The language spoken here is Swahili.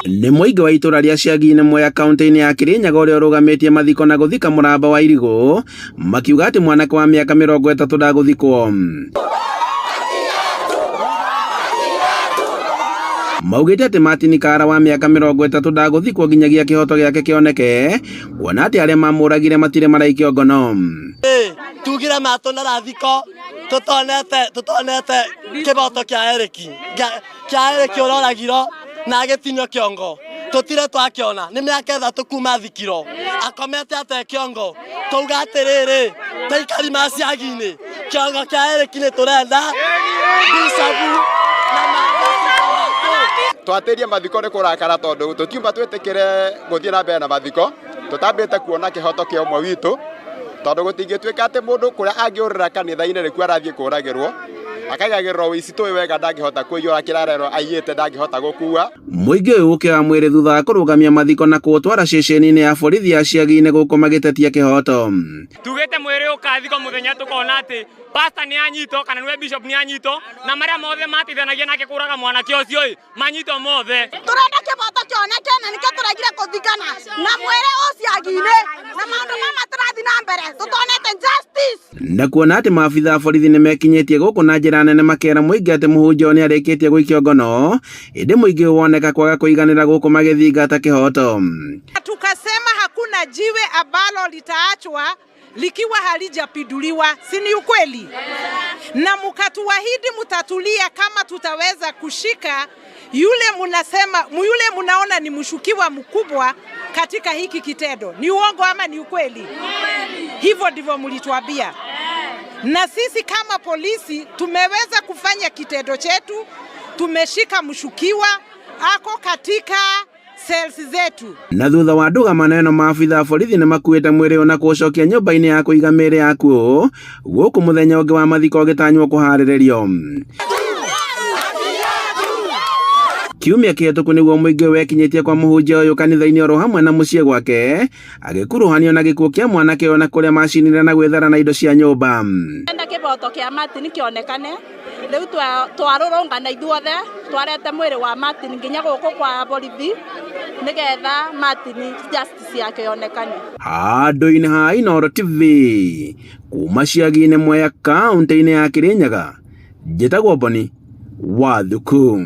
Nĩ mũingĩ wa itũra rĩa Ciagi Mwea kaunti-inĩ ya Kirinyaga ũrĩa ũrũgamĩtie mathiko na gũthika mũramba wa irigũ, makiuga atĩ mwanake wa mĩaka 30 ndagũthikwo. Maugĩte atĩ Martin Kara wa mĩaka 30 ndagũthikwo nginyagia kĩhoto gĩake kĩoneke, kuona atĩ arĩa mamũragire matirĩ maraikio ngono. Tugire matũ na rathiko tutonete kĩhoto kĩa Erĩki ũrĩa ũragirwo na agĩtinio kĩongo, tutire twakĩona nĩ mĩaka 3 kuma thikiro akomete ate kĩongo. Tuga atĩrĩrĩ, taikari ma Ciagi-inĩ kĩongo kĩa Erĩki nĩ tũrenda bicabu twatĩrie mathiko nĩ kũrakara tondũ tũtiuma twĩtĩkĩre gũthiĩ na mbere na mathiko, tũtambĩte kuona kĩhoto kĩa ũmwe witũ, tondũ gũtingĩtuĩka atĩ mũndũ kũrĩa angĩũrĩra kanitha-inĩ nĩkuo arathiĩ kũragĩrwo, akaigagĩrĩrwo ũici tũĩ wega ndangĩhota kũiyũra kĩrarero aiyĩte ndangĩhota gũkua. Mũingĩ ũyũ ũkĩoya mwĩrĩ thutha wa kũrũgamia mathiko na kũũtwara ceceni-inĩ ya borithi ya Ciagi-inĩ gũkũ magĩtetia kĩhoto. Tugĩte mwĩrĩ ũkathikwo mũthenya tũkona atĩ pastor nĩ anyitwo kana nĩwe bishop nĩ anyitwo, na marĩa mothe matithanagia nake kũraga mwanake ũcio manyitwo mothe. Tũrenda kĩhoto kĩoneke na nĩkĩo tũregire kũthikana na mwĩrĩ ũcio Ciagi-inĩ na maũndũ mama tũrathiĩ na mbere tũtonete justice. Na kuona atĩ maabitha a borithi nĩ mekinyĩtie gũkũ na njĩra nene makera mũingĩ atĩ mũhunjia nĩ arĩkĩtie gũikio ngono, ĩndĩ mũingĩ woneka kwaga kũiganĩra gũkũ magĩthingata kĩhoto. Tukasema hakuna jiwe ambalo litaachwa likiwa halijapiduliwa, si ni ukweli? Na mkatuahidi mtatulia kama tutaweza kushika yule munaona ni mshukiwa mkubwa katika hiki kitendo. Ni uongo ama ni ukweli? Hivyo ndivyo mlituambia. Na sisi kama polisi tumeweza kufanya kitendo chetu, tumeshika mshukiwa ako katika cells zetu. Na thutha wa nduga maneno maabitha a borithi nĩ makuĩte mwĩrĩ ũyũ na kũũcokia nyũmba-inĩ ya kũiga mĩĩrĩ yakuo, gũkũ mũthenya ũngĩ wa mathiko ũgĩtanywo kũharĩrĩrio. Kiumia kĩhĩtũku nĩguo mũingĩ wekinyĩtie kwa mũhunjia ũyũ kanitha-inĩ oro hamwe na mũciĩ gwake, agĩkuruhanio na gĩkuũ kĩa mwanake ũyũ na kũrĩa macinire na gwĩthara na indo cia nyũmba. Enda kĩhoto kĩa Martin kĩonekane, rĩu twarũrũngana ithuothe twarete mwĩrĩ wa Martin nginya gũkũ kwa borithi nĩgetha Martin justice yake yonekane. Handũ-inĩ ha Inooro TV kuma Ciagi-inĩ Mwea kaunti-inĩ ya Kirinyaga, njĩtagwo Boni Wathuku.